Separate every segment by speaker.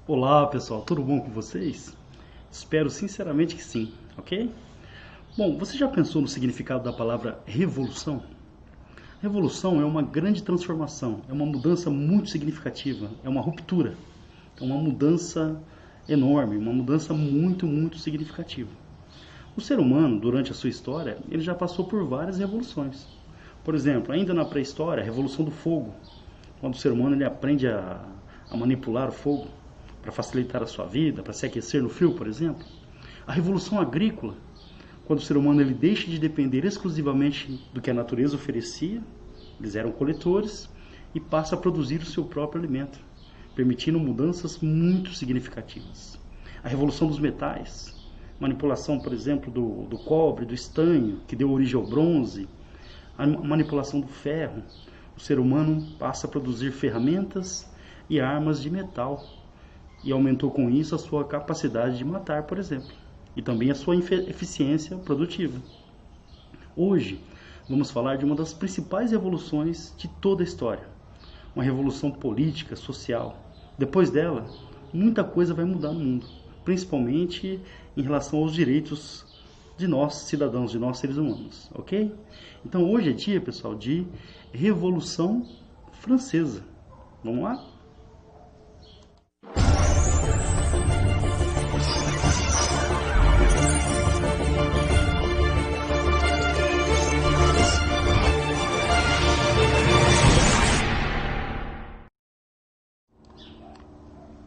Speaker 1: Olá pessoal, tudo bom com vocês? Espero sinceramente que sim, ok? Bom, você já pensou no significado da palavra revolução? Revolução é uma grande transformação, é uma mudança muito significativa, é uma ruptura, é uma mudança enorme, uma mudança muito significativa. O ser humano, durante a sua história, ele já passou por várias revoluções. Por exemplo, ainda na pré-história, a Revolução do Fogo, quando o ser humano ele aprende a manipular o fogo para facilitar a sua vida, para se aquecer no frio, por exemplo. A Revolução Agrícola, quando o ser humano ele deixa de depender exclusivamente do que a natureza oferecia, eles eram coletores, e passa a produzir o seu próprio alimento, permitindo mudanças muito significativas. A Revolução dos Metais, manipulação, por exemplo, do cobre, do estanho, que deu origem ao bronze, a manipulação do ferro. O ser humano passa a produzir ferramentas e armas de metal e aumentou com isso a sua capacidade de matar, por exemplo, e também a sua eficiência produtiva. Hoje, vamos falar de uma das principais revoluções de toda a história, uma revolução política, social. Depois dela, muita coisa vai mudar no mundo, principalmente em relação aos direitos de nós, cidadãos, de nós, seres humanos, ok? Então hoje é dia, pessoal, de Revolução Francesa. Vamos lá?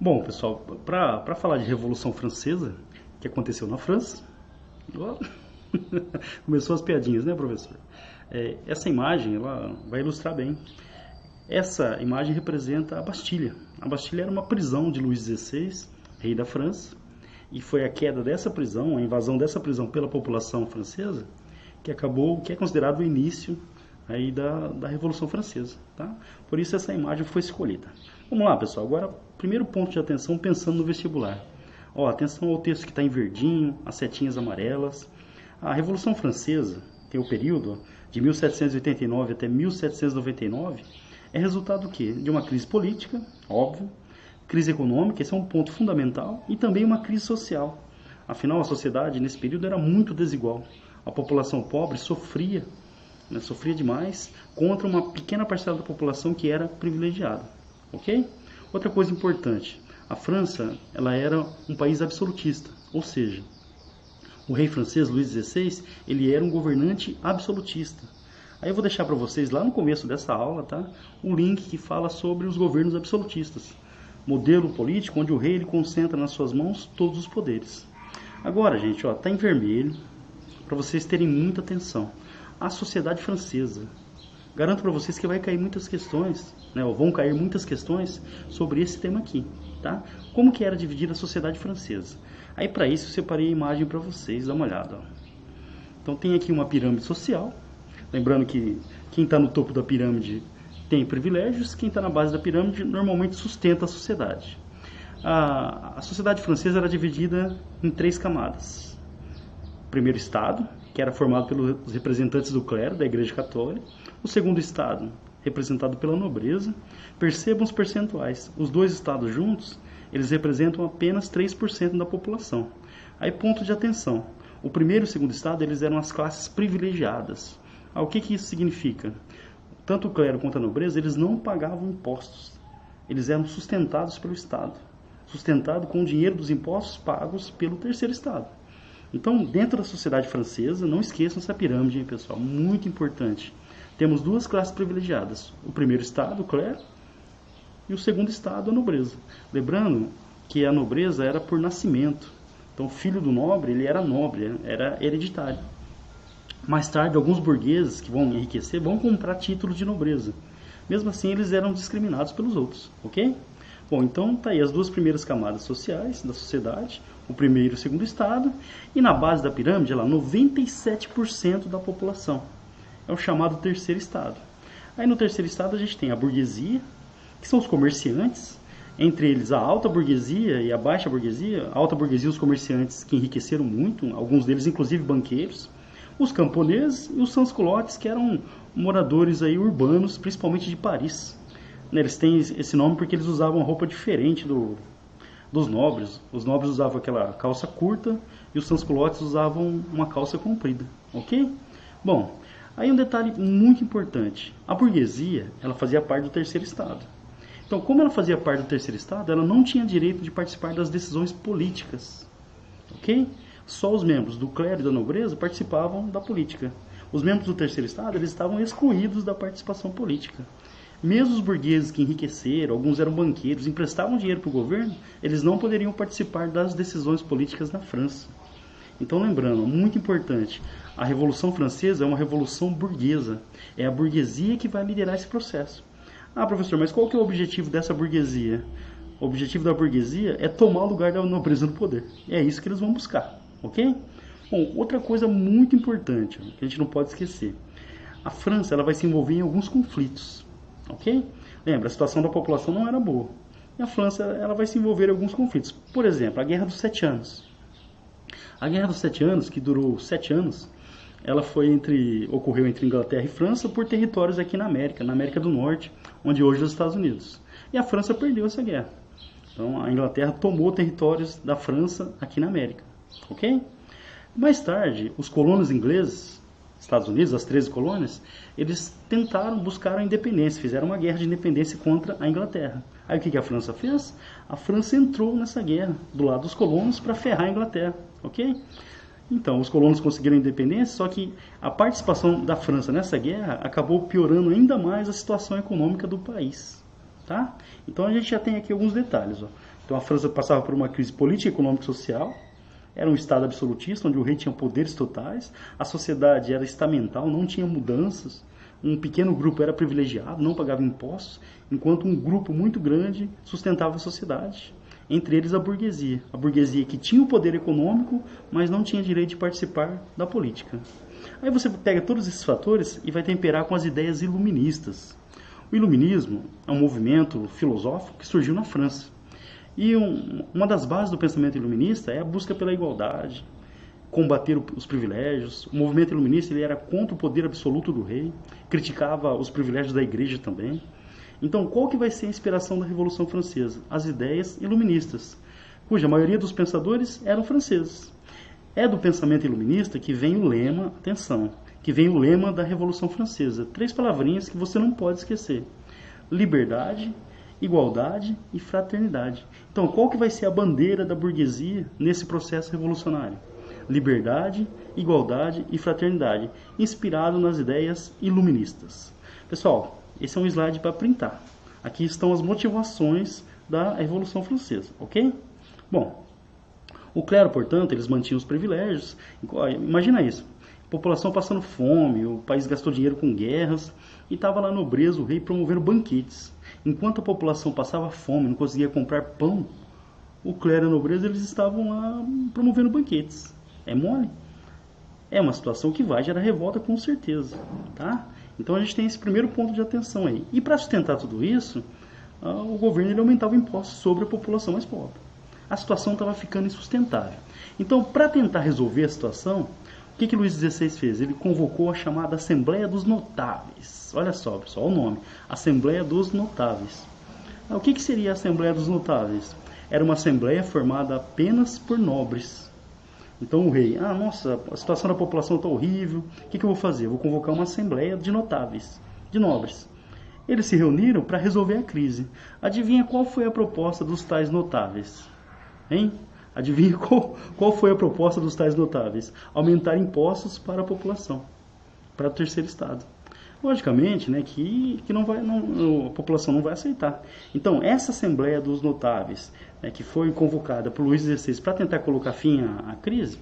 Speaker 1: Bom, pessoal, para falar de Revolução Francesa, que aconteceu na França, começou as piadinhas, né, professor? Essa imagem ela vai ilustrar bem. Essa imagem representa a Bastilha. A Bastilha era uma prisão de Luís XVI, rei da França, e foi a queda dessa prisão, a invasão dessa prisão pela população francesa, que é considerado o início aí da Revolução Francesa, tá? Por isso essa imagem foi escolhida. Vamos lá, pessoal. Agora, primeiro ponto de atenção pensando no vestibular. Ó, atenção ao texto que está em verdinho, as setinhas amarelas. A Revolução Francesa tem o período de 1789 até 1799. É resultado do quê? De uma crise política, óbvio, crise econômica, esse é um ponto fundamental, e também uma crise social. Afinal, a sociedade nesse período era muito desigual. A população pobre sofria demais contra uma pequena parcela da população que era privilegiada, ok? Outra coisa importante, a França ela era um país absolutista, ou seja, o rei francês Luís XVI ele era um governante absolutista. Aí eu vou deixar para vocês lá no começo dessa aula, tá? Um link que fala sobre os governos absolutistas, modelo político onde o rei ele concentra nas suas mãos todos os poderes. Agora, gente, ó, tá em vermelho para vocês terem muita atenção. A sociedade francesa. Garanto para vocês que vai cair muitas questões, né, ou vão cair muitas questões sobre esse tema aqui, tá? Como que era dividida a sociedade francesa? Aí para isso eu separei a imagem para vocês, dá uma olhada. Ó. Então tem aqui uma pirâmide social, lembrando que quem está no topo da pirâmide tem privilégios, quem está na base da pirâmide normalmente sustenta a sociedade. A sociedade francesa era dividida em 3 camadas. O primeiro estado, que era formado pelos representantes do clero, da Igreja Católica. O segundo estado, representado pela nobreza. Percebam os percentuais. Os 2 estados juntos, eles representam apenas 3% da população. Aí, ponto de atenção. O primeiro e o segundo estado, eles eram as classes privilegiadas. O que isso significa? Tanto o clero quanto a nobreza, eles não pagavam impostos. Eles eram sustentados pelo Estado. Sustentado com o dinheiro dos impostos pagos pelo terceiro estado. Então, dentro da sociedade francesa, não esqueçam essa pirâmide, hein, pessoal, muito importante. Temos 2 classes privilegiadas, o primeiro estado, o clero, e o segundo estado, a nobreza. Lembrando que a nobreza era por nascimento, então o filho do nobre, ele era nobre, era hereditário. Mais tarde, alguns burgueses que vão enriquecer vão comprar títulos de nobreza. Mesmo assim, eles eram discriminados pelos outros, ok? Bom, então tá aí as 2 primeiras camadas sociais da sociedade, o primeiro e o segundo estado, e na base da pirâmide, lá, 97% da população. É o chamado terceiro estado. Aí no terceiro estado a gente tem a burguesia, que são os comerciantes, entre eles a alta burguesia e a baixa burguesia. A alta burguesia, os comerciantes que enriqueceram muito, alguns deles inclusive banqueiros, os camponeses e os sans-culottes, que eram moradores aí urbanos, principalmente de Paris. Né, eles têm esse nome porque eles usavam roupa diferente dos nobres. Os nobres usavam aquela calça curta e os sans-culottes usavam uma calça comprida, ok? Bom, aí um detalhe muito importante. A burguesia, ela fazia parte do terceiro estado. Então, como ela fazia parte do terceiro estado, ela não tinha direito de participar das decisões políticas, ok? Só os membros do clero e da nobreza participavam da política. Os membros do terceiro estado, eles estavam excluídos da participação política. Mesmo os burgueses que enriqueceram, alguns eram banqueiros, emprestavam dinheiro para o governo, eles não poderiam participar das decisões políticas na França. Então, lembrando, muito importante, a Revolução Francesa é uma revolução burguesa. É a burguesia que vai liderar esse processo. Ah, professor, mas qual que é o objetivo dessa burguesia? O objetivo da burguesia é tomar o lugar da nobreza no poder. É isso que eles vão buscar, ok? Bom, outra coisa muito importante, que a gente não pode esquecer. A França, ela vai se envolver em alguns conflitos, ok? Lembra, a situação da população não era boa. E a França, ela vai se envolver em alguns conflitos. Por exemplo, a Guerra dos Sete Anos. A Guerra dos Sete Anos, que durou 7 anos, ela ocorreu entre Inglaterra e França por territórios aqui na América do Norte, onde hoje é os Estados Unidos. E a França perdeu essa guerra. Então a Inglaterra tomou territórios da França aqui na América, ok? Mais tarde, os colonos ingleses, Estados Unidos, as 13 colônias, eles buscaram a independência, fizeram uma guerra de independência contra a Inglaterra. Aí o que a França fez? A França entrou nessa guerra do lado dos colonos para ferrar a Inglaterra, ok? Então, os colonos conseguiram a independência, só que a participação da França nessa guerra acabou piorando ainda mais a situação econômica do país, tá? Então a gente já tem aqui alguns detalhes, ó. Então a França passava por uma crise política, econômica e social. Era um estado absolutista, onde o rei tinha poderes totais, a sociedade era estamental, não tinha mudanças, um pequeno grupo era privilegiado, não pagava impostos, enquanto um grupo muito grande sustentava a sociedade, entre eles a burguesia que tinha o poder econômico, mas não tinha direito de participar da política. Aí você pega todos esses fatores e vai temperar com as ideias iluministas. O iluminismo é um movimento filosófico que surgiu na França. E uma das bases do pensamento iluminista é a busca pela igualdade, combater os privilégios. O movimento iluminista ele era contra o poder absoluto do rei, criticava os privilégios da igreja também. Então, qual que vai ser a inspiração da Revolução Francesa? As ideias iluministas, cuja maioria dos pensadores eram franceses. É do pensamento iluminista que vem o lema, atenção, que vem o lema da Revolução Francesa. 3 palavrinhas que você não pode esquecer: liberdade, igualdade e fraternidade. Então, qual que vai ser a bandeira da burguesia nesse processo revolucionário? Liberdade, igualdade e fraternidade, inspirado nas ideias iluministas. Pessoal, esse é um slide para printar. Aqui estão as motivações da Revolução Francesa, ok? Bom, o clero, portanto, eles mantinham os privilégios. Imagina isso, a população passando fome, o país gastou dinheiro com guerras, e estava lá a nobreza, o rei, promovendo banquetes. Enquanto a população passava fome, não conseguia comprar pão, o clero e a nobreza eles estavam lá promovendo banquetes. É mole? É uma situação que vai gerar revolta com certeza, tá? Então a gente tem esse primeiro ponto de atenção aí. E para sustentar tudo isso, o governo ele aumentava impostos sobre a população mais pobre. A situação estava ficando insustentável. Então, para tentar resolver a situação, o que Luís XVI fez? Ele convocou a chamada Assembleia dos Notáveis. Olha só, pessoal, o nome. Assembleia dos Notáveis. O que seria a Assembleia dos Notáveis? Era uma assembleia formada apenas por nobres. Então o rei, nossa, a situação da população está horrível, o que eu vou fazer? Eu vou convocar uma assembleia de notáveis, de nobres. Eles se reuniram para resolver a crise. Adivinha qual foi a proposta dos tais notáveis? Hein? Adivinha qual foi a proposta dos tais notáveis? Aumentar impostos para a população, para o terceiro estado. Logicamente, né, que a população não vai aceitar. Então, essa Assembleia dos Notáveis, né, que foi convocada por Luís XVI para tentar colocar fim à crise,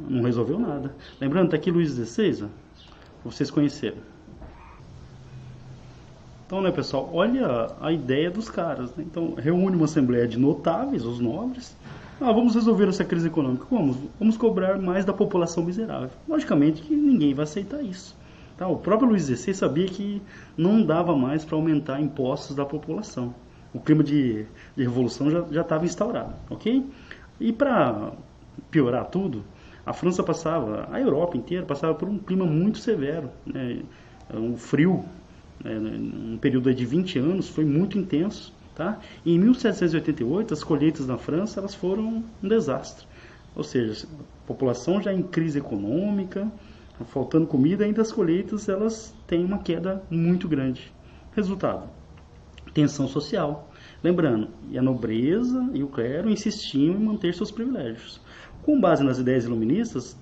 Speaker 1: não resolveu nada. Lembrando, está aqui Luís XVI, vocês conheceram. Então, né, pessoal, olha a ideia dos caras. Né? Então, reúne uma Assembleia de notáveis, os nobres. Vamos resolver essa crise econômica. Como? Vamos cobrar mais da população miserável. Logicamente que ninguém vai aceitar isso. Tá, o próprio Luís XVI sabia que não dava mais para aumentar impostos da população. O clima de revolução já estava instaurado, ok? E para piorar tudo, a França passava, a Europa inteira passava por um clima muito severo, né? Um frio um período de 20 anos, foi muito intenso. Tá? E em 1788, as colheitas na França elas foram um desastre. Ou seja, a população já em crise econômica, faltando comida, ainda as colheitas elas têm uma queda muito grande. Resultado, tensão social. Lembrando, e a nobreza e o clero insistiam em manter seus privilégios. Com base nas ideias iluministas,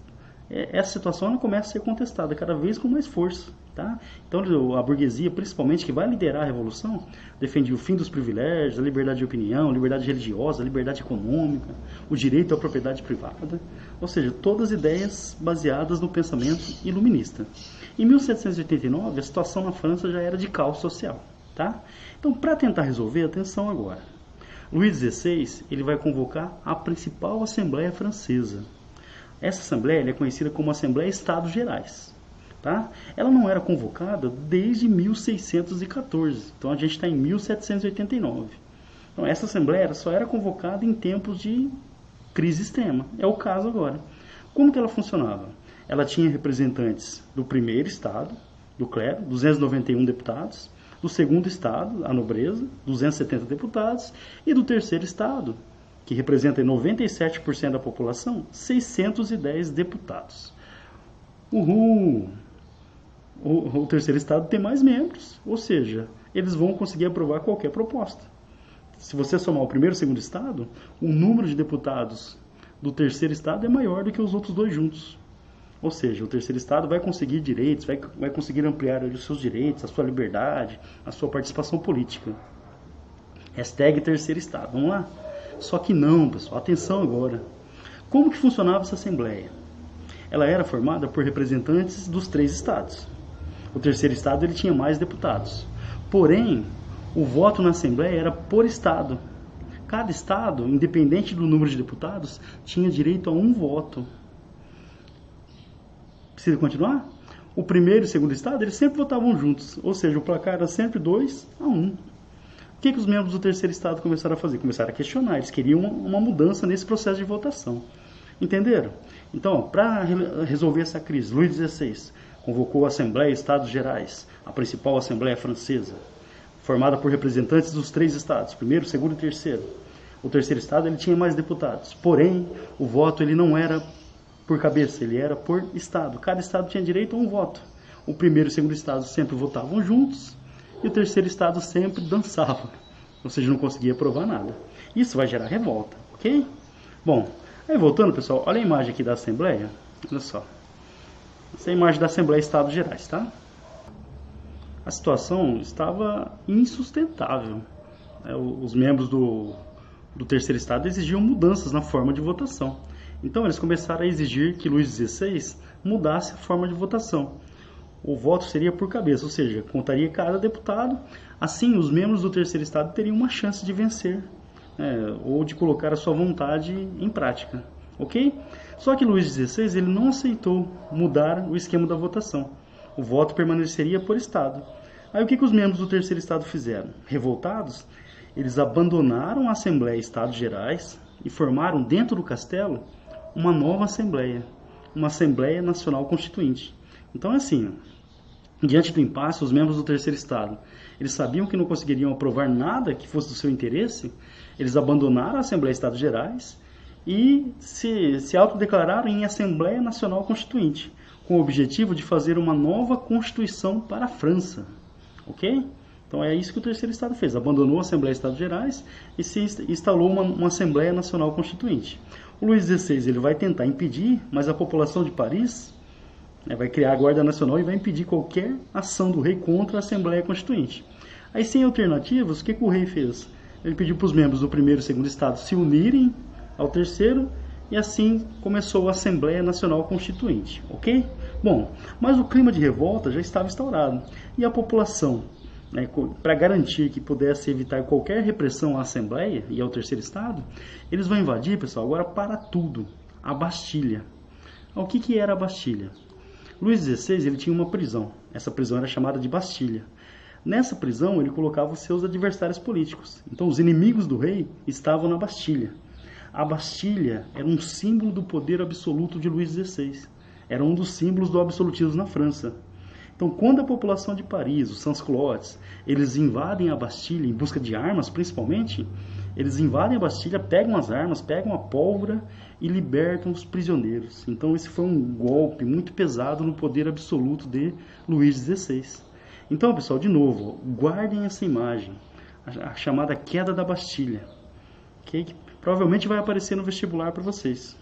Speaker 1: essa situação ela começa a ser contestada cada vez com mais força. Tá? Então a burguesia, principalmente, que vai liderar a revolução, defendia o fim dos privilégios, a liberdade de opinião, a liberdade religiosa, a liberdade econômica, o direito à propriedade privada, ou seja, todas ideias baseadas no pensamento iluminista. Em 1789, a situação na França já era de caos social. Tá? Então, para tentar resolver, atenção agora, Luís XVI ele vai convocar a principal Assembleia Francesa. Essa Assembleia é conhecida como Assembleia Estados Gerais. Tá? Ela não era convocada desde 1614, então a gente está em 1789. Então essa Assembleia só era convocada em tempos de crise extrema, é o caso agora. Como que ela funcionava? Ela tinha representantes do primeiro estado, do clero, 291 deputados, do segundo estado, a nobreza, 270 deputados, e do terceiro estado, que representa 97% da população, 610 deputados. Uhul! O terceiro estado tem mais membros, ou seja, eles vão conseguir aprovar qualquer proposta. Se você somar o primeiro e o segundo estado, o número de deputados do terceiro estado é maior do que os outros dois juntos. Ou seja, o terceiro estado vai conseguir direitos, vai conseguir ampliar os seus direitos, a sua liberdade, a sua participação política. Hashtag terceiro estado, vamos lá? Só que não, pessoal, atenção agora. Como que funcionava essa Assembleia? Ela era formada por representantes dos três estados. O terceiro estado ele tinha mais deputados. Porém, o voto na Assembleia era por estado. Cada estado, independente do número de deputados, tinha direito a um voto. Precisa continuar? O primeiro e o segundo estado, eles sempre votavam juntos. Ou seja, o placar era sempre 2-1. O que os membros do terceiro estado começaram a fazer? Começaram a questionar. Eles queriam uma mudança nesse processo de votação. Entenderam? Então, para resolver essa crise, Luís XVI convocou a Assembleia Estados Gerais, a principal Assembleia Francesa, formada por representantes dos três estados, primeiro, segundo e terceiro. O terceiro estado ele tinha mais deputados, porém, o voto ele não era por cabeça, ele era por estado. Cada estado tinha direito a um voto. O primeiro e o segundo estado sempre votavam juntos e o terceiro estado sempre dançava, ou seja, não conseguia aprovar nada. Isso vai gerar revolta, ok? Bom, aí voltando, pessoal, olha a imagem aqui da Assembleia, olha só. Essa é a imagem da Assembleia Estados Gerais, tá? A situação estava insustentável. Os membros do terceiro estado exigiam mudanças na forma de votação. Então eles começaram a exigir que Luís XVI mudasse a forma de votação. O voto seria por cabeça, ou seja, contaria cada deputado. Assim, os membros do terceiro estado teriam uma chance de vencer, ou de colocar a sua vontade em prática. Ok? Só que Luís XVI ele não aceitou mudar o esquema da votação. O voto permaneceria por estado. Aí o que os membros do terceiro estado fizeram? Revoltados, eles abandonaram a Assembleia Estados Gerais e formaram dentro do castelo uma nova Assembleia, uma Assembleia Nacional Constituinte. Então é assim, diante do impasse, os membros do terceiro estado, eles sabiam que não conseguiriam aprovar nada que fosse do seu interesse, eles abandonaram a Assembleia Estados Gerais e se autodeclararam em Assembleia Nacional Constituinte, com o objetivo de fazer uma nova Constituição para a França. Ok? Então é isso que o terceiro estado fez, abandonou a Assembleia Estados Gerais e se instalou uma Assembleia Nacional Constituinte. O Luís XVI ele vai tentar impedir, mas a população de Paris vai criar a Guarda Nacional e vai impedir qualquer ação do rei contra a Assembleia Constituinte. Aí, sem alternativas, o que o rei fez? Ele pediu para os membros do primeiro e segundo estado se unirem ao terceiro e assim começou a Assembleia Nacional Constituinte, ok? Bom, mas o clima de revolta já estava instaurado e a população, para garantir que pudesse evitar qualquer repressão à Assembleia e ao terceiro estado, eles vão invadir, pessoal, agora para tudo, a Bastilha. O que era a Bastilha? Luís XVI ele tinha uma prisão, essa prisão era chamada de Bastilha. Nessa prisão ele colocava os seus adversários políticos, então os inimigos do rei estavam na Bastilha. A Bastilha era um símbolo do poder absoluto de Luís XVI, era um dos símbolos do absolutismo na França. Então, quando a população de Paris, os sans-culottes, eles invadem a Bastilha em busca de armas, principalmente, eles invadem a Bastilha, pegam as armas, pegam a pólvora e libertam os prisioneiros. Então, esse foi um golpe muito pesado no poder absoluto de Luís XVI. Então, pessoal, de novo, guardem essa imagem, a chamada queda da Bastilha, okay? Que provavelmente vai aparecer no vestibular para vocês.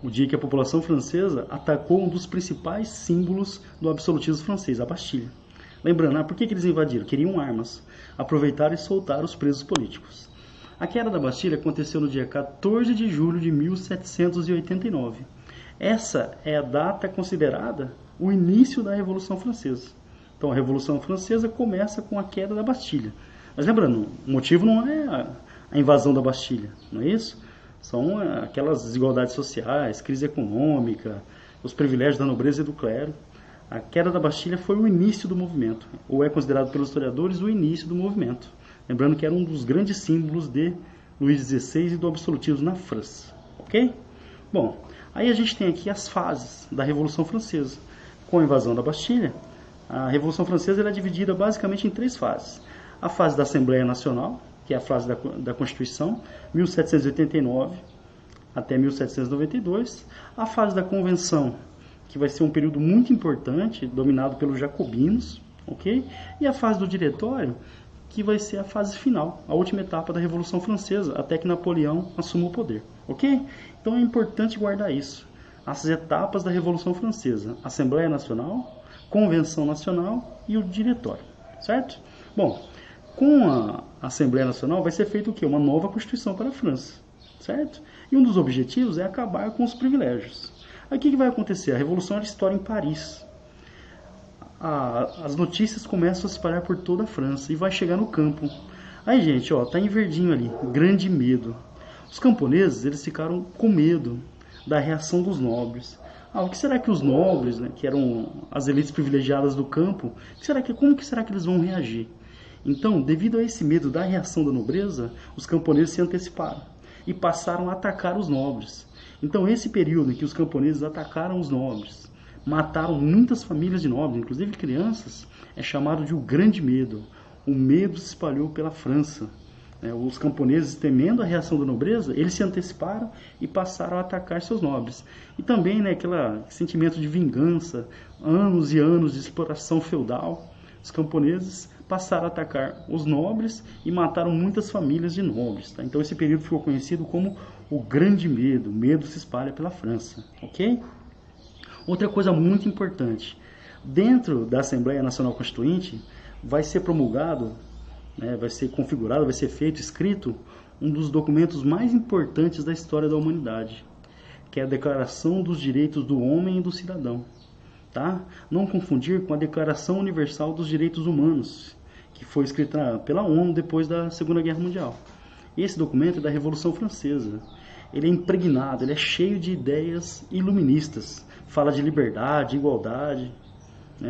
Speaker 1: O dia que a população francesa atacou um dos principais símbolos do absolutismo francês, a Bastilha. Lembrando, por que eles invadiram? Queriam armas, aproveitaram e soltaram os presos políticos. A queda da Bastilha aconteceu no dia 14 de julho de 1789. Essa é a data considerada o início da Revolução Francesa. Então, a Revolução Francesa começa com a queda da Bastilha. Mas lembrando, o motivo não é a invasão da Bastilha, não é isso? São aquelas desigualdades sociais, crise econômica, os privilégios da nobreza e do clero. A queda da Bastilha foi o início do movimento, ou é considerado pelos historiadores o início do movimento. Lembrando que era um dos grandes símbolos de Luís XVI e do absolutismo na França. Ok? Bom, aí a gente tem aqui as fases da Revolução Francesa. Com a invasão da Bastilha, a Revolução Francesa é dividida basicamente em 3 fases. A fase da Assembleia Nacional, que é a fase da Constituição, 1789 até 1792. A fase da Convenção, que vai ser um período muito importante, dominado pelos jacobinos, ok? E a fase do Diretório, que vai ser a fase final, a última etapa da Revolução Francesa, até que Napoleão assuma o poder, ok? Então é importante guardar isso. As etapas da Revolução Francesa: Assembleia Nacional, Convenção Nacional e o Diretório, certo? Bom, com a Assembleia Nacional vai ser feito o quê? Uma nova Constituição para a França, certo? E um dos objetivos é acabar com os privilégios. Aí o que vai acontecer? A Revolução era história em Paris. As notícias começam a se espalhar por toda a França e vai chegar no campo. Aí, gente, ó, tá em verdinho ali, grande medo. Os camponeses, eles ficaram com medo da reação dos nobres. O que será que os nobres, né, que eram as elites privilegiadas do campo, como que será que eles vão reagir? Então, devido a esse medo da reação da nobreza, os camponeses se anteciparam e passaram a atacar os nobres. Então, esse período em que os camponeses atacaram os nobres, mataram muitas famílias de nobres, inclusive crianças, é chamado de o Grande Medo. O medo se espalhou pela França. Os camponeses, temendo a reação da nobreza, eles se anteciparam e passaram a atacar seus nobres. E também, aquele sentimento de vingança, anos e anos de exploração feudal, os camponeses passaram a atacar os nobres e mataram muitas famílias de nobres. Tá? Então esse período ficou conhecido como o Grande Medo. O medo se espalha pela França. Ok? Outra coisa muito importante. Dentro da Assembleia Nacional Constituinte vai ser promulgado, vai ser configurado, vai ser feito, escrito, um dos documentos mais importantes da história da humanidade, que é a Declaração dos Direitos do Homem e do Cidadão. Tá? Não confundir com a Declaração Universal dos Direitos Humanos, que foi escrita pela ONU depois da Segunda Guerra Mundial. Esse documento é da Revolução Francesa. Ele é impregnado, ele é cheio de ideias iluministas. Fala de liberdade, igualdade,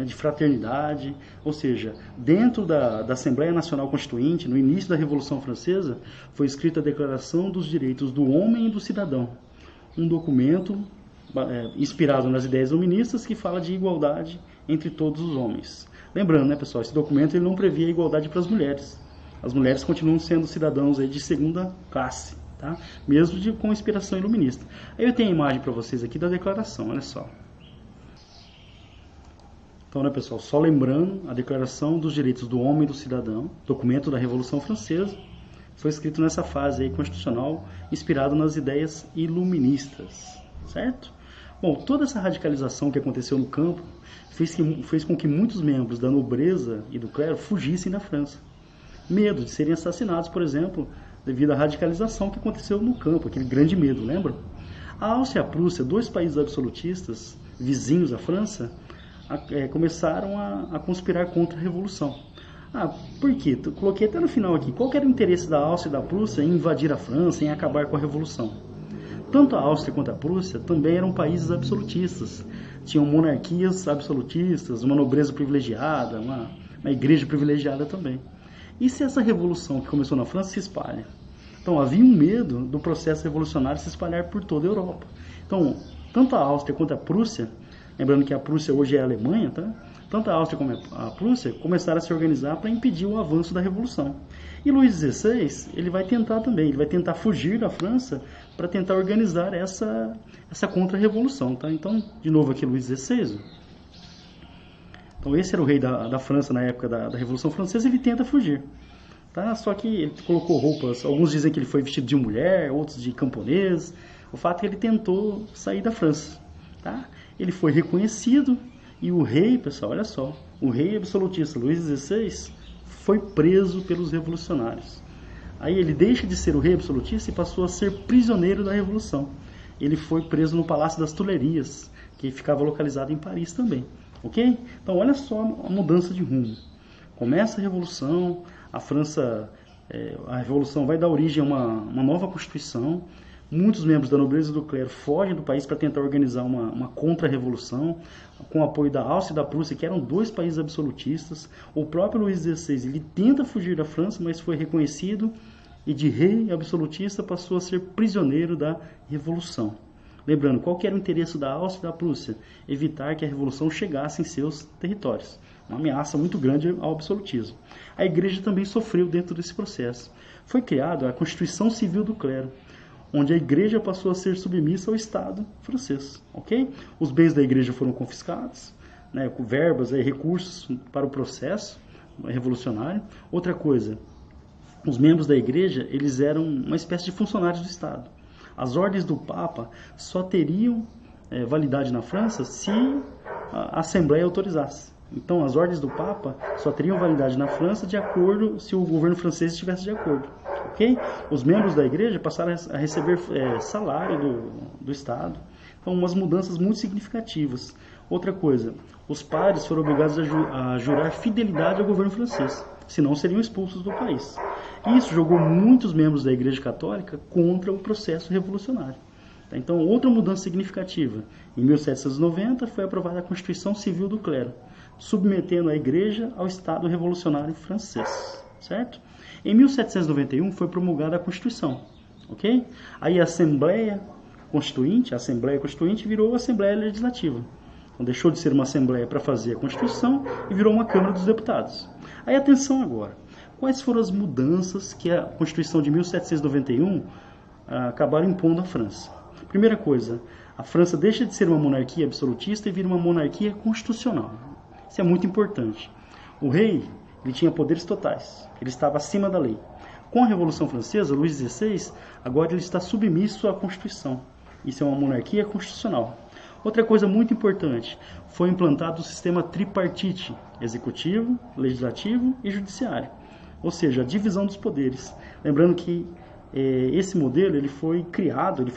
Speaker 1: de fraternidade. Ou seja, dentro da Assembleia Nacional Constituinte, no início da Revolução Francesa, foi escrita a Declaração dos Direitos do Homem e do Cidadão. Um documento inspirado nas ideias iluministas que fala de igualdade entre todos os homens. Lembrando, pessoal, esse documento ele não previa igualdade para as mulheres. As mulheres continuam sendo cidadãos de segunda classe, tá? Mesmo com inspiração iluminista. Aí eu tenho a imagem para vocês aqui da declaração, olha só. Então, pessoal, só lembrando, a Declaração dos Direitos do Homem e do Cidadão, documento da Revolução Francesa, foi escrito nessa fase aí constitucional, inspirado nas ideias iluministas, certo? Bom, toda essa radicalização que aconteceu no campo fez com que muitos membros da nobreza e do clero fugissem da França. Medo de serem assassinados, por exemplo, devido à radicalização que aconteceu no campo, aquele grande medo, lembram? A Áustria e a Prússia, 2 países absolutistas, vizinhos à França, começaram a conspirar contra a Revolução. Por quê? Coloquei até no final aqui. Qual que era o interesse da Áustria e da Prússia em invadir a França, em acabar com a Revolução? Tanto a Áustria quanto a Prússia também eram países absolutistas. Tinham monarquias absolutistas, uma nobreza privilegiada, uma igreja privilegiada também. E se essa revolução que começou na França se espalha? Então havia um medo do processo revolucionário se espalhar por toda a Europa. Então, tanto a Áustria quanto a Prússia lembrando que a Prússia hoje é a Alemanha, tá? Tanto a Áustria como a Prússia começaram a se organizar para impedir o avanço da Revolução. E Luís XVI, ele vai tentar também, ele vai tentar fugir da França para tentar organizar essa contra-revolução, tá? Então, de novo aqui Luís XVI. Então esse era o rei da França na época da Revolução Francesa, ele tenta fugir. Tá? Só que ele colocou roupas, alguns dizem que ele foi vestido de mulher, outros de camponês. O fato é que ele tentou sair da França. Tá? Ele foi reconhecido e o rei, pessoal, olha só, o rei absolutista Luís XVI foi preso pelos revolucionários. Aí ele deixa de ser o rei absolutista e passou a ser prisioneiro da Revolução. Ele foi preso no Palácio das Tulerias, que ficava localizado em Paris também. Ok? Então olha só a mudança de rumo. Começa a Revolução, a França, a Revolução vai dar origem a uma nova Constituição. Muitos membros da nobreza e do clero fogem do país para tentar organizar uma contra-revolução, com o apoio da Áustria e da Prússia, que eram dois países absolutistas. O próprio Luís XVI ele tenta fugir da França, mas foi reconhecido e de rei absolutista passou a ser prisioneiro da Revolução. Lembrando, qual que era o interesse da Áustria e da Prússia? Evitar que a Revolução chegasse em seus territórios. Uma ameaça muito grande ao absolutismo. A Igreja também sofreu dentro desse processo. Foi criada a Constituição Civil do Clero, onde a Igreja passou a ser submissa ao Estado francês. Okay? Os bens da Igreja foram confiscados, né, com verbas e recursos para o processo revolucionário. Outra coisa, os membros da Igreja eles eram uma espécie de funcionários do Estado. As ordens do Papa só teriam validade na França se a Assembleia autorizasse. Então, as ordens do Papa só teriam validade na França de acordo se o governo francês estivesse de acordo. Okay? Os membros da igreja passaram a receber salário do Estado. Então, umas mudanças muito significativas. Outra coisa, os padres foram obrigados a jurar fidelidade ao governo francês, senão seriam expulsos do país. Isso jogou muitos membros da Igreja Católica contra o processo revolucionário. Então, outra mudança significativa. Em 1790 foi aprovada a Constituição Civil do Clero, submetendo a Igreja ao Estado Revolucionário Francês, certo? Em 1791 foi promulgada a Constituição, ok? Aí a Assembleia Constituinte virou a Assembleia Legislativa. Então deixou de ser uma Assembleia para fazer a Constituição e virou uma Câmara dos Deputados. Aí atenção agora, quais foram as mudanças que a Constituição de 1791 acabaram impondo à França? Primeira coisa, a França deixa de ser uma monarquia absolutista e vira uma monarquia constitucional. Isso é muito importante. O rei ele tinha poderes totais, ele estava acima da lei. Com a Revolução Francesa, Luís XVI, agora ele está submisso à Constituição. Isso é uma monarquia constitucional. Outra coisa muito importante, foi implantado o sistema tripartite, executivo, legislativo e judiciário. Ou seja, a divisão dos poderes. Lembrando que esse modelo ele foi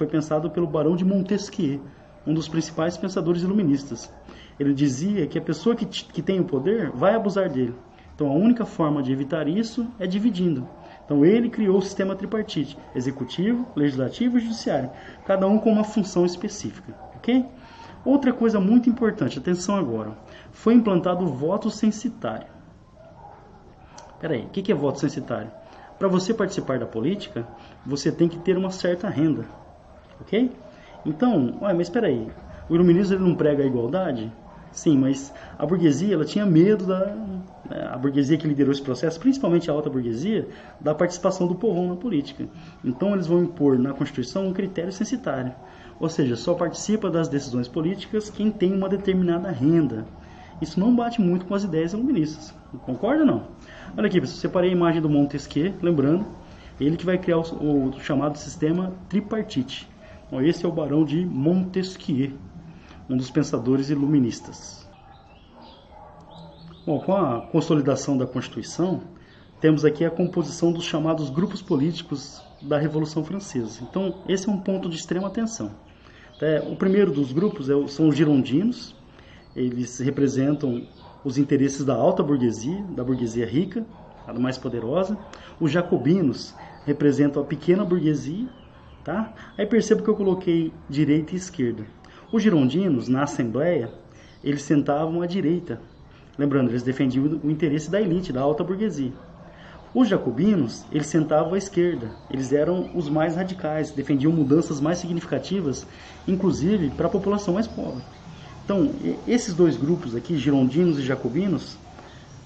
Speaker 1: pensado pelo Barão de Montesquieu, um dos principais pensadores iluministas. Ele dizia que a pessoa que tem o poder vai abusar dele. Então a única forma de evitar isso é dividindo. Então ele criou o sistema tripartite, executivo, legislativo e judiciário, cada um com uma função específica. Ok? Outra coisa muito importante, atenção agora, foi implantado o voto censitário. Peraí, o que é voto censitário? Para você participar da política, você tem que ter uma certa renda. Ok? Então, mas espera aí, o iluminismo ele não prega a igualdade? Sim, mas a burguesia ela tinha medo a burguesia que liderou esse processo, principalmente a alta burguesia, da participação do povão na política. Então eles vão impor na Constituição um critério censitário, ou seja, só participa das decisões políticas quem tem uma determinada renda. Isso não bate muito com as ideias iluministas, concorda ou não? Olha aqui, pessoal, separei a imagem do Montesquieu, lembrando, ele que vai criar o chamado sistema tripartite. Então, esse é o Barão de Montesquieu, um dos pensadores iluministas. Bom, com a consolidação da Constituição, temos aqui a composição dos chamados grupos políticos da Revolução Francesa. Então, esse é um ponto de extrema atenção. O primeiro dos grupos são os girondinos. Eles representam os interesses da alta burguesia, da burguesia rica, a mais poderosa. Os jacobinos representam a pequena burguesia. Tá? Aí perceba que eu coloquei direita e esquerda. Os girondinos, na Assembleia, eles sentavam à direita. Lembrando, eles defendiam o interesse da elite, da alta burguesia. Os jacobinos, eles sentavam à esquerda. Eles eram os mais radicais, defendiam mudanças mais significativas, inclusive para a população mais pobre. Então, esses dois grupos aqui, girondinos e jacobinos,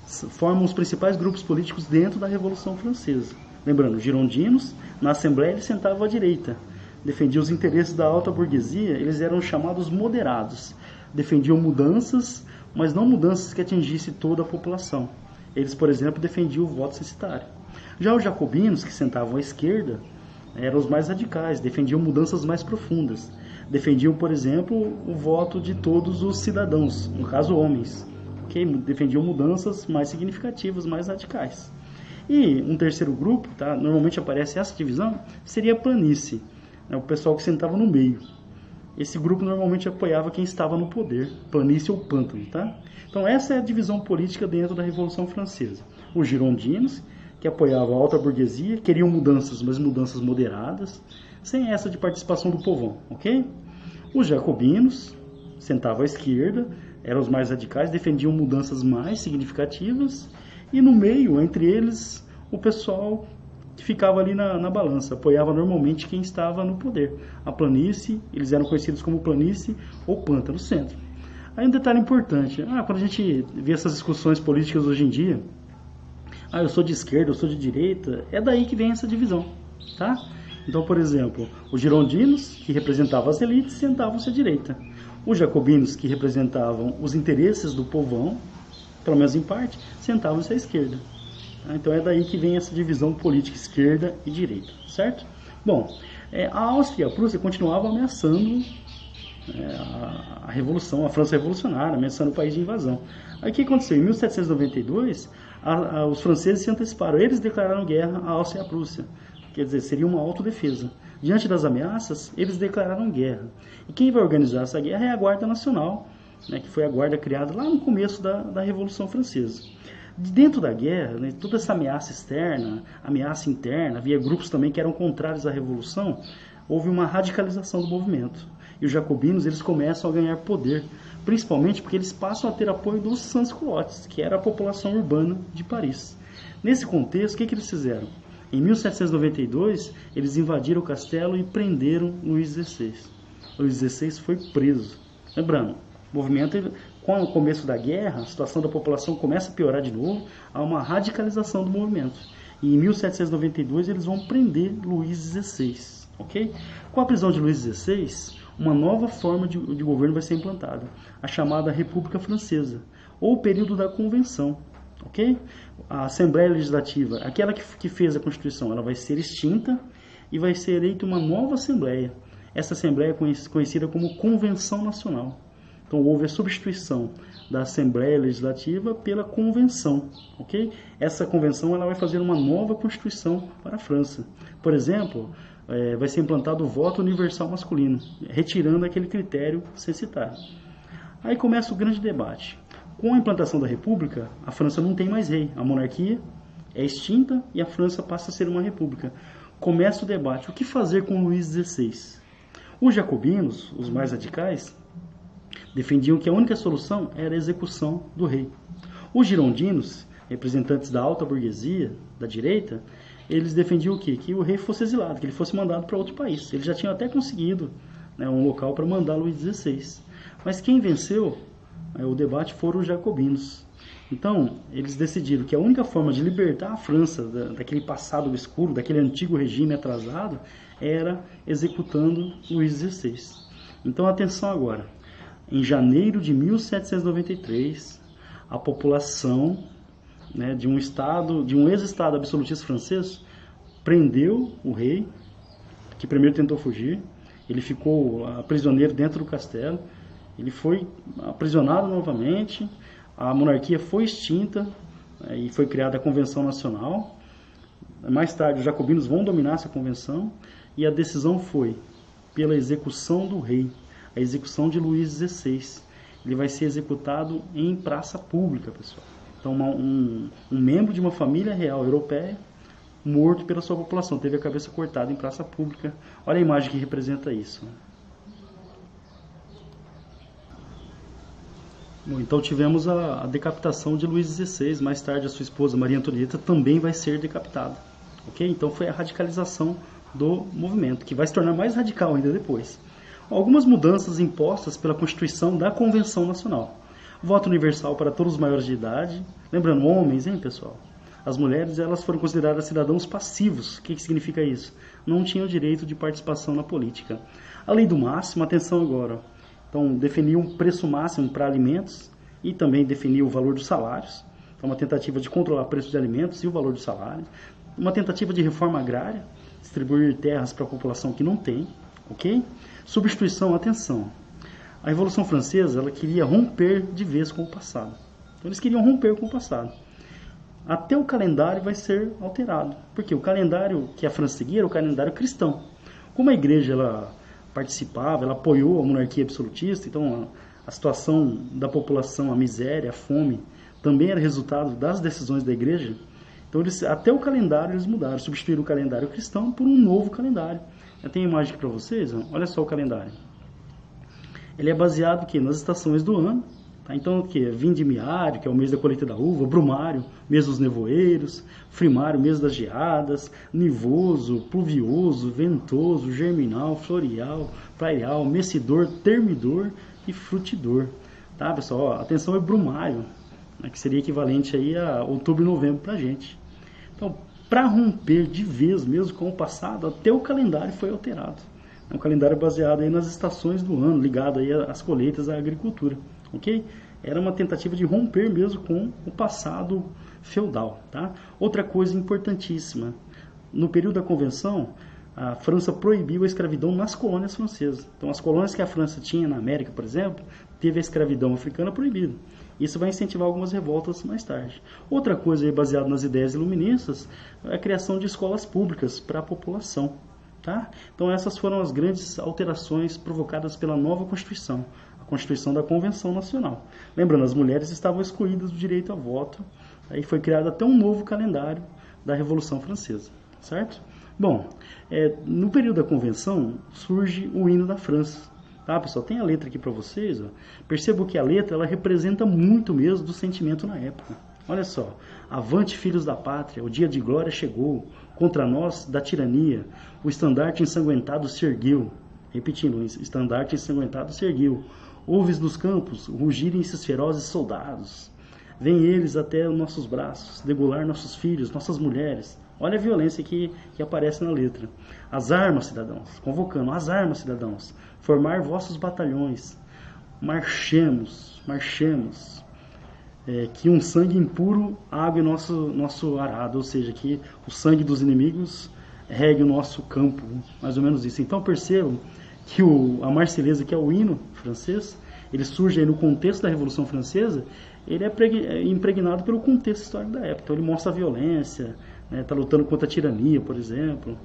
Speaker 1: formam os principais grupos políticos dentro da Revolução Francesa. Lembrando, girondinos, na Assembleia eles sentavam à direita, defendiam os interesses da alta burguesia, eles eram chamados moderados, defendiam mudanças, mas não mudanças que atingissem toda a população. Eles, por exemplo, defendiam o voto censitário. Já os jacobinos, que sentavam à esquerda, eram os mais radicais, defendiam mudanças mais profundas. Defendiam, por exemplo, o voto de todos os cidadãos, no caso homens. Okay? Defendiam mudanças mais significativas, mais radicais. E um terceiro grupo, tá? Normalmente aparece essa divisão, seria a planície, né? O pessoal que sentava no meio. Esse grupo normalmente apoiava quem estava no poder, planície ou pântano. Tá? Então essa é a divisão política dentro da Revolução Francesa. Os girondinos, que apoiavam a alta burguesia, queriam mudanças, mas mudanças moderadas, sem essa de participação do povão, ok? Os jacobinos, sentavam à esquerda, eram os mais radicais, defendiam mudanças mais significativas, e no meio, entre eles, o pessoal que ficava ali na balança, apoiava normalmente quem estava no poder. A planície, eles eram conhecidos como planície ou pântano, no centro. Aí um detalhe importante, quando a gente vê essas discussões políticas hoje em dia, eu sou de esquerda, eu sou de direita, é daí que vem essa divisão, tá? Então, por exemplo, os girondinos, que representavam as elites, sentavam-se à direita. Os jacobinos, que representavam os interesses do povão, pelo menos em parte, sentavam-se à esquerda. Então é daí que vem essa divisão política esquerda e direita, certo? Bom, a Áustria e a Prússia continuavam ameaçando a Revolução, a França revolucionária, ameaçando o país de invasão. Aí o que aconteceu? Em 1792, os franceses se anteciparam, eles declararam guerra à Áustria e à Prússia. Quer dizer, seria uma autodefesa. Diante das ameaças, eles declararam guerra. E quem vai organizar essa guerra é a Guarda Nacional, né, que foi a guarda criada lá no começo da Revolução Francesa. Dentro da guerra, né, toda essa ameaça externa, ameaça interna, havia grupos também que eram contrários à Revolução, houve uma radicalização do movimento. E os jacobinos, eles começam a ganhar poder, principalmente porque eles passam a ter apoio dos sans-culottes, que era a população urbana de Paris. Nesse contexto, o que eles fizeram? Em 1792, eles invadiram o castelo e prenderam Luís XVI. Luís XVI foi preso. Lembrando, o movimento, com o começo da guerra, a situação da população começa a piorar de novo, há uma radicalização do movimento. E em 1792 eles vão prender Luís XVI. Okay? Com a prisão de Luís XVI, uma nova forma de governo vai ser implantada, a chamada República Francesa, ou o período da Convenção. Okay? A Assembleia Legislativa, aquela que fez a Constituição, ela vai ser extinta e vai ser eleita uma nova Assembleia. Essa Assembleia é conhecida como Convenção Nacional. Então houve a substituição da Assembleia Legislativa pela Convenção. Okay? Essa Convenção ela vai fazer uma nova Constituição para a França. Por exemplo, vai ser implantado o voto universal masculino, retirando aquele critério censitário. Aí começa o grande debate. Com a implantação da República, a França não tem mais rei. A monarquia é extinta e a França passa a ser uma república. Começa o debate. O que fazer com Luís XVI? Os jacobinos, os mais radicais, defendiam que a única solução era a execução do rei. Os girondinos, representantes da alta burguesia, da direita, eles defendiam o quê? Que o rei fosse exilado, que ele fosse mandado para outro país. Eles já tinham até conseguido, né, um local para mandar Luís XVI. Mas quem venceu o debate foram os jacobinos. Então, eles decidiram que a única forma de libertar a França daquele passado escuro, daquele antigo regime atrasado, era executando Luís XVI. Então, atenção agora. Em janeiro de 1793, a população, né, de um ex-estado absolutista francês, prendeu o rei, que primeiro tentou fugir. Ele ficou prisioneiro dentro do castelo. Ele foi aprisionado novamente, a monarquia foi extinta e foi criada a Convenção Nacional. Mais tarde, os jacobinos vão dominar essa convenção e a decisão foi pela execução do rei, a execução de Luís XVI. Ele vai ser executado em praça pública, pessoal. Então, um membro de uma família real europeia morto pela sua população, teve a cabeça cortada em praça pública. Olha a imagem que representa isso. Bom, então tivemos a decapitação de Luís XVI. Mais tarde, a sua esposa Maria Antonieta também vai ser decapitada. Okay? Então foi a radicalização do movimento, que vai se tornar mais radical ainda depois. Algumas mudanças impostas pela Constituição da Convenção Nacional. Voto universal para todos os maiores de idade. Lembrando, homens, hein, pessoal? As mulheres, elas foram consideradas cidadãos passivos. O que significa isso? Não tinham direito de participação na política. A lei do máximo, atenção agora. Então, definiu um preço máximo para alimentos e também definiu o valor dos salários. Então, uma tentativa de controlar o preço de alimentos e o valor dos salários. Uma tentativa de reforma agrária, distribuir terras para a população que não tem, ok? Substituição, atenção. A Revolução Francesa, ela queria romper de vez com o passado. Então, eles queriam romper com o passado. Até o calendário vai ser alterado. Porque o calendário que a França seguia era o calendário cristão. Como a igreja ela participava, ela apoiou a monarquia absolutista, então a situação da população, a miséria, a fome, também era resultado das decisões da igreja. Então, até o calendário eles mudaram, substituíram o calendário cristão por um novo calendário. Eu tenho a imagem aqui para vocês, ó. Olha só o calendário. Ele é baseado aqui nas estações do ano. Tá? Então, o que? Vindimiário, que é o mês da colheita da uva, brumário, mês dos nevoeiros, frimário, mês das geadas, nivoso, pluvioso, ventoso, germinal, floreal, prairial, mecedor, termidor e frutidor. Tá, pessoal? Ó, atenção, é brumário, né, que seria equivalente aí a outubro e novembro para a gente. Então, para romper de vez mesmo com o passado, até o calendário foi alterado. É um calendário baseado aí nas estações do ano, ligado aí às colheitas, à agricultura, ok? Era uma tentativa de romper mesmo com o passado feudal, tá? Outra coisa importantíssima, no período da Convenção, a França proibiu a escravidão nas colônias francesas. Então, as colônias que a França tinha na América, por exemplo, teve a escravidão africana proibida. Isso vai incentivar algumas revoltas mais tarde. Outra coisa aí, baseada nas ideias iluministas, é a criação de escolas públicas para a população. Tá? Então, essas foram as grandes alterações provocadas pela nova Constituição, a Constituição da Convenção Nacional. Lembrando, as mulheres estavam excluídas do direito a voto, aí foi criado até um novo calendário da Revolução Francesa, certo? Bom, no período da Convenção surge o hino da França. Tá, pessoal? Tem a letra aqui para vocês. Ó. Percebo que a letra ela representa muito mesmo do sentimento na época. Olha só. Avante, filhos da pátria, o dia de glória chegou. Contra nós, da tirania, o estandarte ensanguentado se ergueu. Repetindo, o estandarte ensanguentado se ergueu. Ouves dos campos rugirem esses ferozes soldados. Vêm eles até nossos braços, degolar nossos filhos, nossas mulheres. Olha a violência que aparece na letra. As armas, cidadãos, convocando, as armas, cidadãos, formar vossos batalhões. Marchemos, marchemos. Que um sangue impuro águe nosso arado, ou seja, que o sangue dos inimigos regue o nosso campo, mais ou menos isso. Então percebam que a Marselhesa, que é o hino francês, ele surge aí no contexto da Revolução Francesa, ele é impregnado pelo contexto histórico da época. Então ele mostra a violência, está lutando contra a tirania, por exemplo,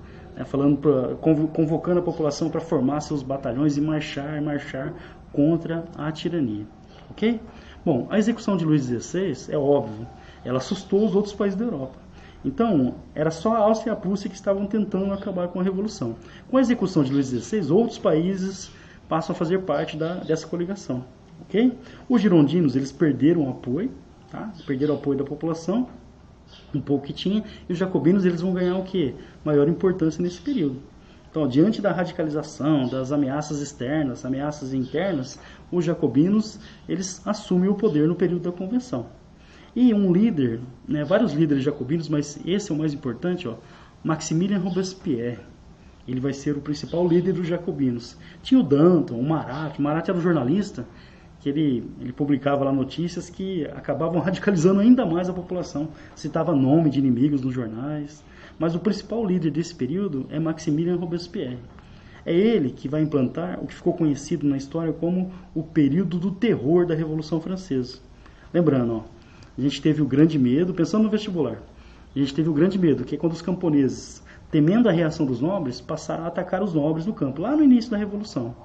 Speaker 1: convocando a população para formar seus batalhões e marchar contra a tirania. Ok? Bom, a execução de Luís XVI, é óbvio, ela assustou os outros países da Europa. Então, era só a Áustria e a Prússia que estavam tentando acabar com a Revolução. Com a execução de Luís XVI, outros países passam a fazer parte dessa coligação. Okay? Os girondinos, eles perderam o apoio, tá? Perderam o apoio da população, um pouco que tinha, e os jacobinos, eles vão ganhar o quê? Maior importância nesse período. Então, diante da radicalização, das ameaças externas, ameaças internas, os jacobinos, eles assumem o poder no período da Convenção. E um líder, vários líderes jacobinos, mas esse é o mais importante, Maximilien Robespierre. Ele vai ser o principal líder dos jacobinos. Tinha o Danton, o Marat era um jornalista, que ele publicava lá notícias que acabavam radicalizando ainda mais a população. Citava nome de inimigos nos jornais. Mas o principal líder desse período é Maximilien Robespierre. É ele que vai implantar o que ficou conhecido na história como o período do terror da Revolução Francesa. Lembrando, a gente teve o grande medo, pensando no vestibular, a gente teve o grande medo, que é quando os camponeses, temendo a reação dos nobres, passaram a atacar os nobres no campo, lá no início da Revolução.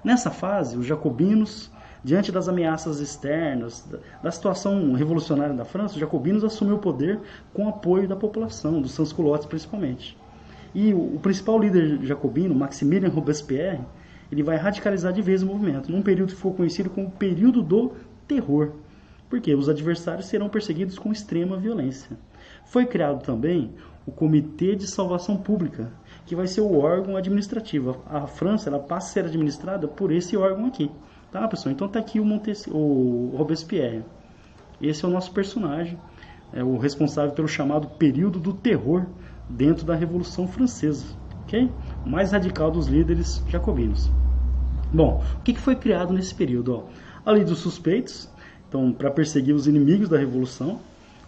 Speaker 1: Nessa fase, os jacobinos, diante das ameaças externas, da situação revolucionária da França, os jacobinos assumiram o poder com o apoio da população, dos sans-culottes principalmente. E o principal líder jacobino, Maximilien Robespierre, ele vai radicalizar de vez o movimento, num período que ficou conhecido como o período do terror, porque os adversários serão perseguidos com extrema violência. Foi criado também o Comitê de Salvação Pública, que vai ser o órgão administrativo. A França, ela passa a ser administrada por esse órgão aqui. Tá, pessoal? Então tá aqui o Robespierre. Esse é o nosso personagem, é o responsável pelo chamado período do terror dentro da Revolução Francesa, ok? O mais radical dos líderes jacobinos. Bom, o que foi criado nesse período? Ó, a lei dos suspeitos, então para perseguir os inimigos da Revolução.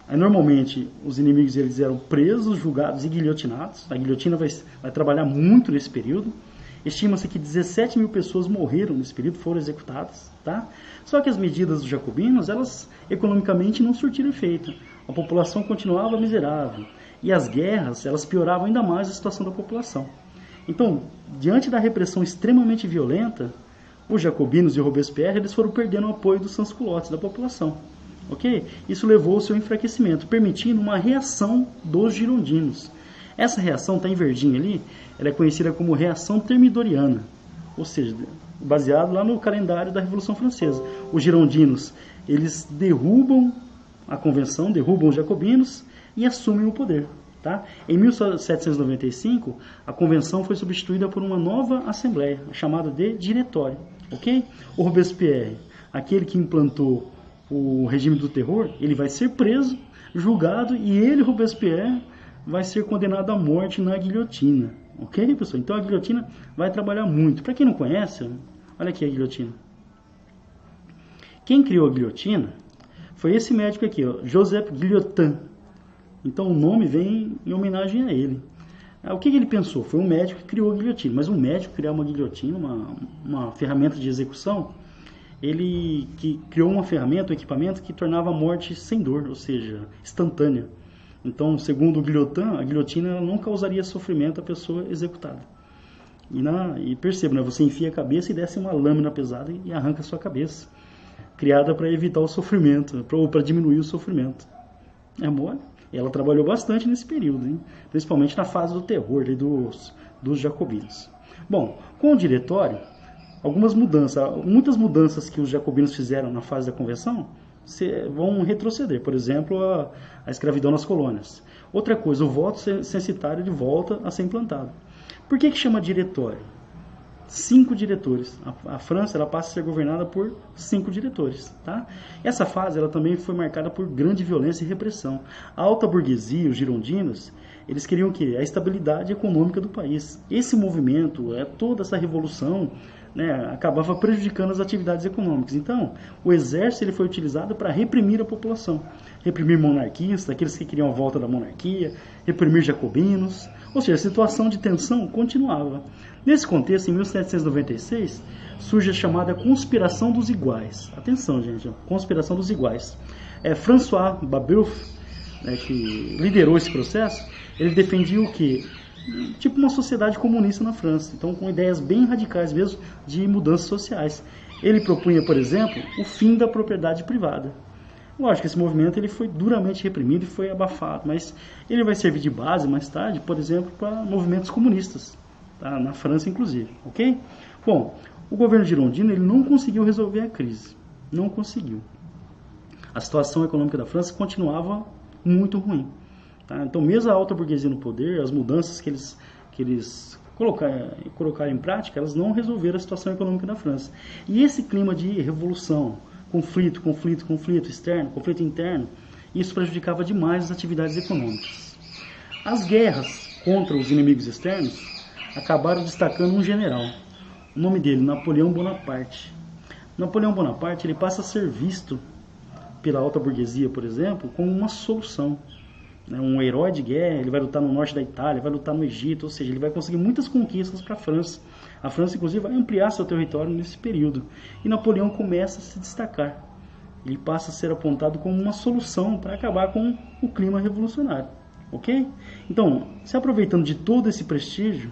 Speaker 1: Aí, normalmente os inimigos eles eram presos, julgados e guilhotinados. A guilhotina vai trabalhar muito nesse período. Estima-se que 17 mil pessoas morreram nesse período, foram executadas. Tá? Só que as medidas dos jacobinos, elas economicamente não surtiram efeito. A população continuava miserável. E as guerras, elas pioravam ainda mais a situação da população. Então, diante da repressão extremamente violenta, os jacobinos e o Robespierre eles foram perdendo o apoio dos sans-culottes, da população. Okay? Isso levou ao seu enfraquecimento, permitindo uma reação dos girondinos. Essa reação está em verdinho ali, ela é conhecida como reação termidoriana, ou seja, baseado lá no calendário da Revolução Francesa. Os girondinos, eles derrubam a convenção, derrubam os jacobinos e assumem o poder. Tá? Em 1795, a convenção foi substituída por uma nova assembleia, chamada de diretório. Okay? O Robespierre, aquele que implantou o regime do terror, ele vai ser preso, julgado, e ele, Robespierre, vai ser condenado à morte na guilhotina. Ok, pessoal? Então a guilhotina vai trabalhar muito. Para quem não conhece, olha aqui a guilhotina. Quem criou a guilhotina foi esse médico aqui, ó, Joseph Guillotin. Então o nome vem em homenagem a ele. O que ele pensou? Foi um médico que criou a guilhotina. Mas um médico criar uma guilhotina, uma ferramenta de execução, ele que criou uma ferramenta, um equipamento que tornava a morte sem dor, ou seja, instantânea. Então, segundo o Guillotin, a guilhotina não causaria sofrimento à pessoa executada. E perceba, né, você enfia a cabeça e desce uma lâmina pesada e arranca a sua cabeça, criada para evitar o sofrimento, ou para diminuir o sofrimento. É mole? Ela trabalhou bastante nesse período, hein? Principalmente na fase do terror dos jacobinos. Bom, com o diretório, muitas mudanças que os jacobinos fizeram na fase da convenção vão retroceder. Por exemplo, a escravidão nas colônias. Outra coisa, o voto censitário de volta a ser implantado. Por que chama diretório? 5 diretores. A França ela passa a ser governada por 5 diretores. Tá? Essa fase ela também foi marcada por grande violência e repressão. A alta burguesia, os girondinos, eles queriam o quê? A estabilidade econômica do país. Esse movimento, toda essa revolução, né, acabava prejudicando as atividades econômicas. Então, o exército ele foi utilizado para reprimir a população. Reprimir monarquistas, aqueles que queriam a volta da monarquia, reprimir jacobinos. Ou seja, a situação de tensão continuava. Nesse contexto, em 1796, surge a chamada Conspiração dos Iguais. Atenção, gente, Conspiração dos Iguais. François Babeuf, que liderou esse processo, ele defendia o quê? Tipo uma sociedade comunista na França, então com ideias bem radicais mesmo de mudanças sociais. Ele propunha, por exemplo, o fim da propriedade privada. Lógico que esse movimento ele foi duramente reprimido e foi abafado, mas ele vai servir de base mais tarde, por exemplo, para movimentos comunistas, tá? Na França inclusive, ok? Bom, o governo girondino ele não conseguiu resolver a crise, não conseguiu. A situação econômica da França continuava muito ruim. Tá? Então, mesmo a alta burguesia no poder, as mudanças que eles colocaram em prática, elas não resolveram a situação econômica da França. E esse clima de revolução, conflito externo, conflito interno, isso prejudicava demais as atividades econômicas. As guerras contra os inimigos externos acabaram destacando um general. O nome dele, Napoleão Bonaparte. Napoleão Bonaparte ele passa a ser visto pela alta burguesia, por exemplo, como uma solução. Um herói de guerra, ele vai lutar no norte da Itália, vai lutar no Egito, ou seja, ele vai conseguir muitas conquistas para a França. A França, inclusive, vai ampliar seu território nesse período. E Napoleão começa a se destacar. Ele passa a ser apontado como uma solução para acabar com o clima revolucionário. Ok? Então, se aproveitando de todo esse prestígio,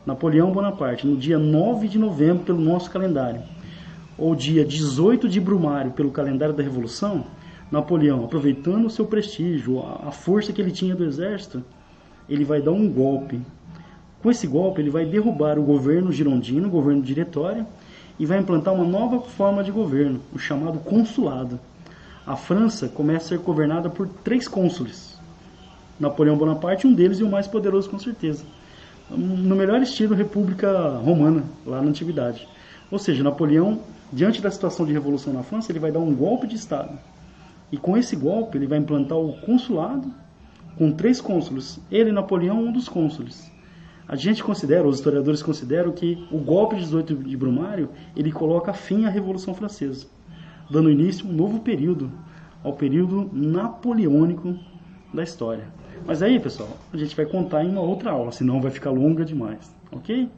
Speaker 1: Napoleão Bonaparte, no dia 9 de novembro, pelo nosso calendário, ou dia 18 de Brumário, pelo calendário da Revolução, Napoleão, aproveitando o seu prestígio, a força que ele tinha do exército, ele vai dar um golpe. Com esse golpe, ele vai derrubar o governo girondino, o governo diretório, e vai implantar uma nova forma de governo, o chamado consulado. A França começa a ser governada por 3 cônsules. Napoleão Bonaparte, um deles e o mais poderoso com certeza. no melhor estilo República Romana, lá na Antiguidade. Ou seja, Napoleão, diante da situação de revolução na França, ele vai dar um golpe de Estado. E com esse golpe, ele vai implantar o consulado com 3 cônsules. Ele, Napoleão, um dos cônsules. A gente considera, os historiadores consideram que o golpe de 18 de Brumário, ele coloca fim à Revolução Francesa, dando início a um novo período, ao período napoleônico da história. Mas aí, pessoal, a gente vai contar em uma outra aula, senão vai ficar longa demais, ok?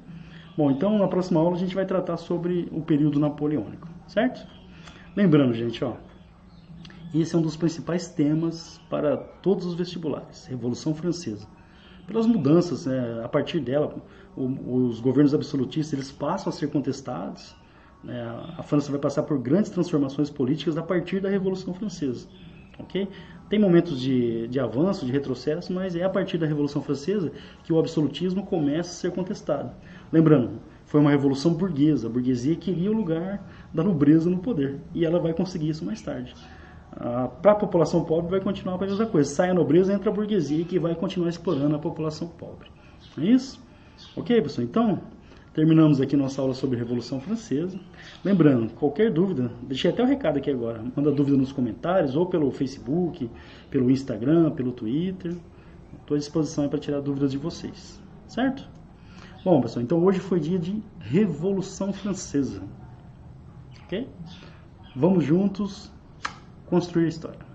Speaker 1: Bom, então na próxima aula a gente vai tratar sobre o período napoleônico, certo? Lembrando, gente, ó, esse é um dos principais temas para todos os vestibulares, Revolução Francesa. Pelas mudanças, né, a partir dela, os governos absolutistas eles passam a ser contestados, né, a França vai passar por grandes transformações políticas a partir da Revolução Francesa, ok? Tem momentos de avanço, de retrocesso, mas é a partir da Revolução Francesa que o absolutismo começa a ser contestado. Lembrando, foi uma revolução burguesa, a burguesia queria o lugar da nobreza no poder, e ela vai conseguir isso mais tarde. Para a população pobre vai continuar a mesma coisa, sai a nobreza, entra a burguesia que vai continuar explorando a população pobre. É isso? Ok, pessoal? Então, terminamos aqui nossa aula sobre a Revolução Francesa. Lembrando, qualquer dúvida, deixei até o recado aqui agora, manda dúvida nos comentários, ou pelo Facebook, pelo Instagram, pelo Twitter. Estou à disposição para tirar dúvidas de vocês, certo? Bom, pessoal, então hoje foi dia de Revolução Francesa, ok? Vamos juntos construir a história.